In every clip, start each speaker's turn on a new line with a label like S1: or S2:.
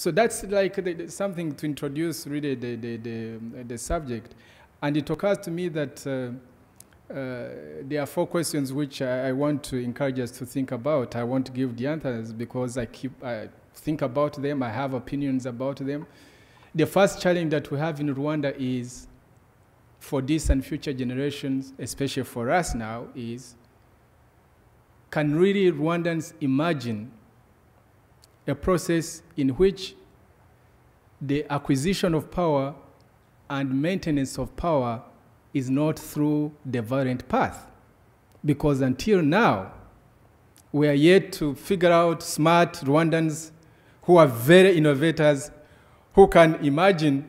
S1: So that's like something to introduce really the subject. And it occurs to me that there are 4 questions which I want to encourage us to think about. I won't give the answers because I think about them, I have opinions about them. The first challenge that we have in Rwanda is, for this and future generations, especially for us now, is, can really Rwandans imagine a process in which the acquisition of power and maintenance of power is not through the violent path? Because until now, we are yet to figure out smart Rwandans who are very innovators, who can imagine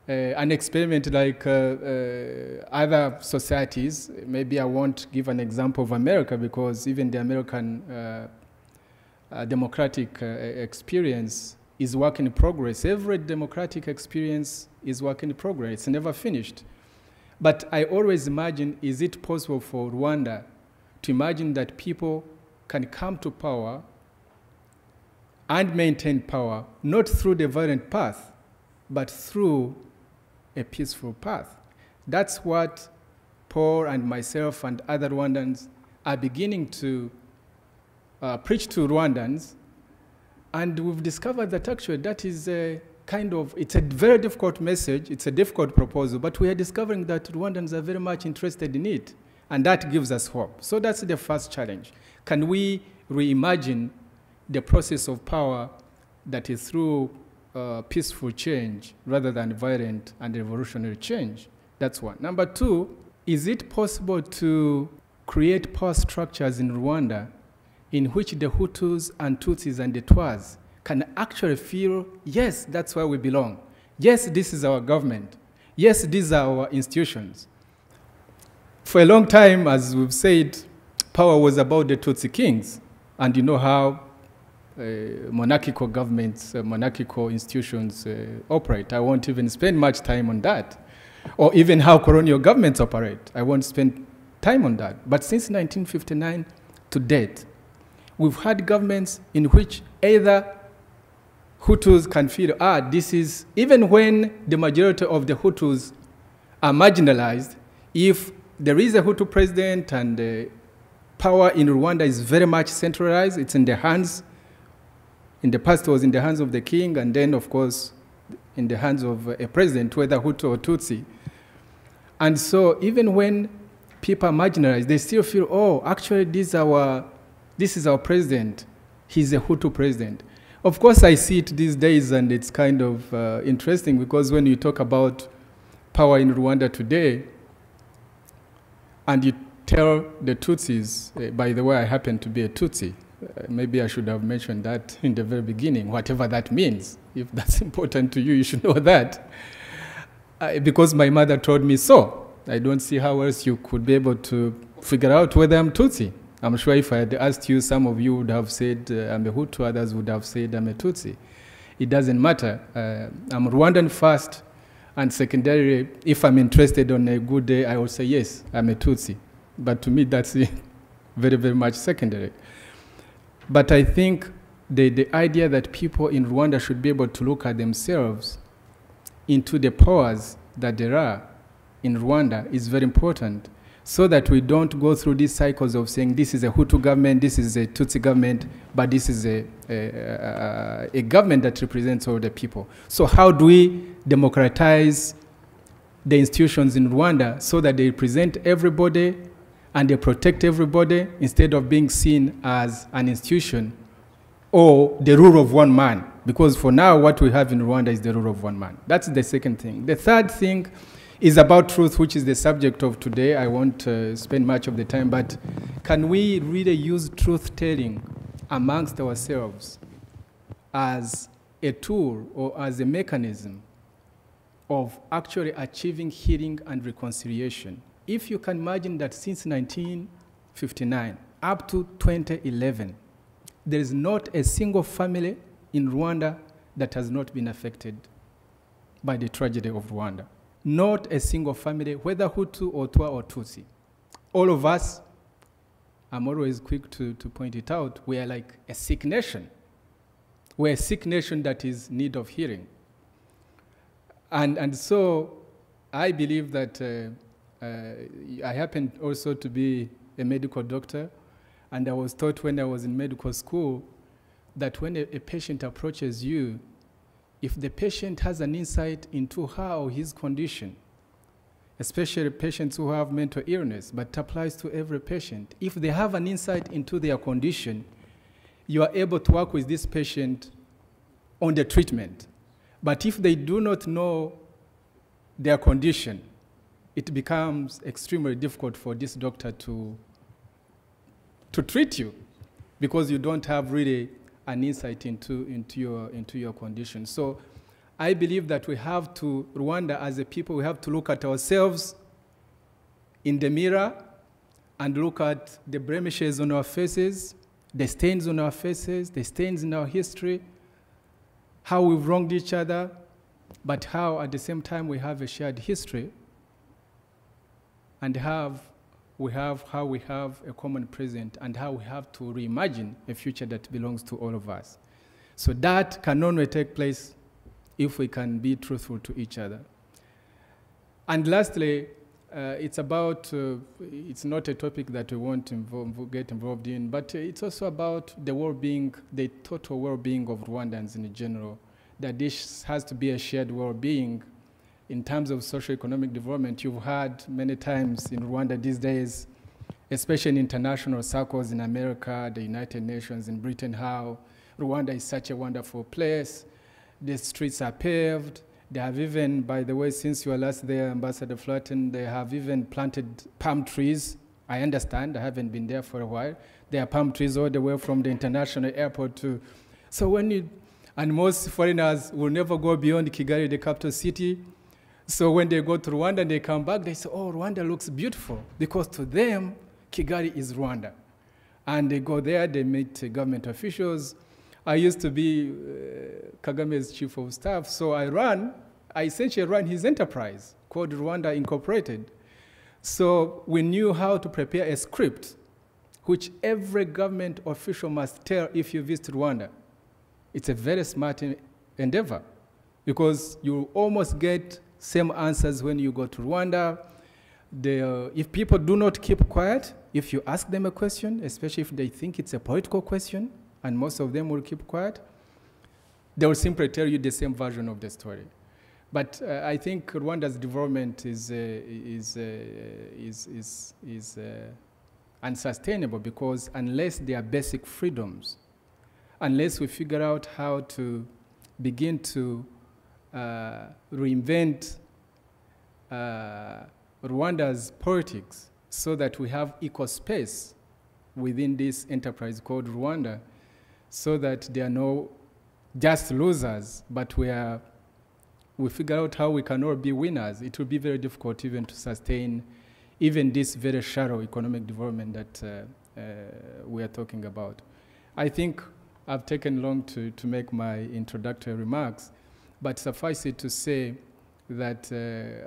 S1: an experiment like other societies. Maybe I won't give an example of America, because even the American democratic experience is work in progress. Every democratic experience is work in progress. It's never finished. But I always imagine, is it possible for Rwanda to imagine that people can come to power and maintain power, not through the violent path, but through a peaceful path? That's what Paul and myself and other Rwandans are beginning to preach to Rwandans. And we've discovered that actually that is a kind of, it's a very difficult message, it's a difficult proposal, but we are discovering that Rwandans are very much interested in it, and that gives us hope. So that's the first challenge. Can we reimagine the process of power that is through peaceful change rather than violent and revolutionary change? That's one. Number 2, is it possible to create power structures in Rwanda in which the Hutus and Tutsis and the Twas can actually feel, yes, that's where we belong. Yes, this is our government. Yes, these are our institutions. For a long time, as we've said, power was about the Tutsi kings. And you know how monarchical governments, monarchical institutions operate. I won't even spend much time on that. Or even how colonial governments operate. I won't spend time on that. But since 1959 to date, we've had governments in which either Hutus can feel, this is, even when the majority of the Hutus are marginalized, if there is a Hutu president and the power in Rwanda is very much centralized, it's in the hands, in the past it was in the hands of the king, and then of course in the hands of a president, whether Hutu or Tutsi. And so even when people are marginalized, they still feel, actually this is our president, he's a Hutu president. Of course, I see it these days, and it's kind of interesting, because when you talk about power in Rwanda today, and you tell the Tutsis, by the way, I happen to be a Tutsi. Maybe I should have mentioned that in the very beginning, whatever that means. If that's important to you, you should know that. Because my mother told me so. I don't see how else you could be able to figure out whether I'm Tutsi. I'm sure if I had asked you, some of you would have said I'm a Hutu, others would have said I'm a Tutsi. It doesn't matter. I'm Rwandan first, and secondarily, if I'm interested on a good day, I will say, yes, I'm a Tutsi. But to me, that's very, very much secondary. But I think the idea that people in Rwanda should be able to look at themselves into the powers that there are in Rwanda is very important, so that we don't go through these cycles of saying this is a Hutu government, this is a Tutsi government, but this is a government that represents all the people. So how do we democratize the institutions in Rwanda so that they represent everybody and they protect everybody, instead of being seen as an institution or the rule of one man? Because for now, what we have in Rwanda is the rule of one man. That's the second thing. The third thing is about truth, which is the subject of today. I won't spend much of the time, but can we really use truth-telling amongst ourselves as a tool or as a mechanism of actually achieving healing and reconciliation? If you can imagine that since 1959 up to 2011, there is not a single family in Rwanda that has not been affected by the tragedy of Rwanda. Not a single family, whether Hutu or Twa or Tutsi. All of us, I'm always quick to point it out, we are like a sick nation. We're a sick nation that is in need of healing. And so I believe that I happen also to be a medical doctor, and I was taught when I was in medical school that when a patient approaches you, if the patient has an insight into how his condition, especially patients who have mental illness, but it applies to every patient, if they have an insight into their condition, you are able to work with this patient on the treatment. But if they do not know their condition, it becomes extremely difficult for this doctor to treat you, because you don't have really an insight into your condition. So I believe that we have to, Rwanda as a people, we have to look at ourselves in the mirror and look at the blemishes on our faces, the stains on our faces, the stains in our history, how we've wronged each other, but how at the same time we have a shared history, and how we have a common present, and how we have to reimagine a future that belongs to all of us. So that can only take place if we can be truthful to each other. And lastly, it's not a topic that we want to get involved in, but it's also about the well-being, the total well-being of Rwandans in general, that this has to be a shared well-being in terms of socio-economic development. You've heard many times in Rwanda these days, especially in international circles in America, the United Nations, in Britain, how Rwanda is such a wonderful place. The streets are paved. They have even, by the way, since you were last there, Ambassador Flatten, they have even planted palm trees. I understand, I haven't been there for a while. There are palm trees all the way from the international airport to, so and most foreigners will never go beyond Kigali, the capital city. So when they go to Rwanda and they come back, they say, oh, Rwanda looks beautiful, because to them, Kigali is Rwanda. And they go there, they meet government officials. I used to be Kagame's chief of staff, so I essentially ran his enterprise called Rwanda Incorporated. So we knew how to prepare a script which every government official must tell if you visit Rwanda. It's a very smart endeavor, because you almost get same answers when you go to Rwanda. If people do not keep quiet, if you ask them a question, especially if they think it's a political question, and most of them will keep quiet, they will simply tell you the same version of the story. But I think Rwanda's development is unsustainable, because unless there are basic freedoms, unless we figure out how to begin to reinvent Rwanda's politics so that we have equal space within this enterprise called Rwanda, so that there are no just losers, but we figure out how we can all be winners, it will be very difficult even to sustain even this very shallow economic development that we are talking about. I think I've taken long to make my introductory remarks, but suffice it to say that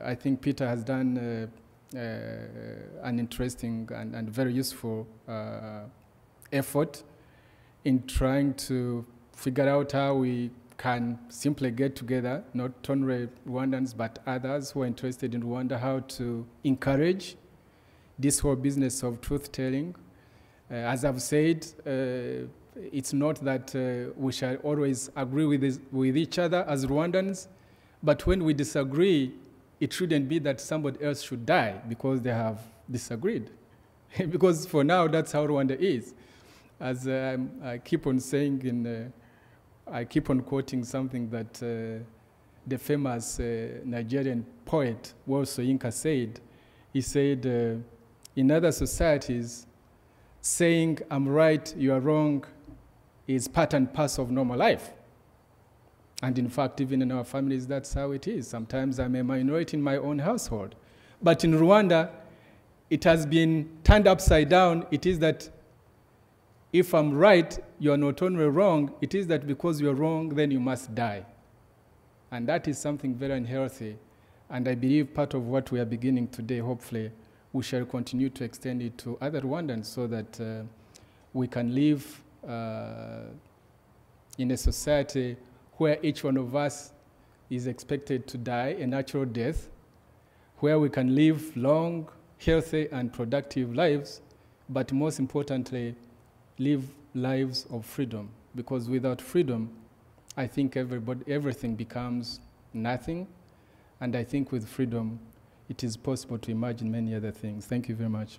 S1: I think Peter has done an interesting and very useful effort in trying to figure out how we can simply get together, not only Rwandans, but others who are interested in Rwanda, how to encourage this whole business of truth-telling. As I've said, it's not that we shall always agree with each other as Rwandans, but when we disagree, it shouldn't be that somebody else should die because they have disagreed. Because for now, that's how Rwanda is. As I keep on saying, I keep on quoting something that the famous Nigerian poet, Wole Soyinka, said. He said, in other societies, saying, I'm right, you are wrong, is part and parcel of normal life. And in fact, even in our families, that's how it is. Sometimes I'm a minority in my own household. But in Rwanda, it has been turned upside down. It is that if I'm right, you're not only wrong, it is that because you're wrong, then you must die. And that is something very unhealthy. And I believe part of what we are beginning today, hopefully, we shall continue to extend it to other Rwandans so that we can live in a society where each one of us is expected to die a natural death, where we can live long, healthy, and productive lives, but most importantly, live lives of freedom. Because without freedom, I think everything becomes nothing. And I think with freedom, it is possible to imagine many other things. Thank you very much.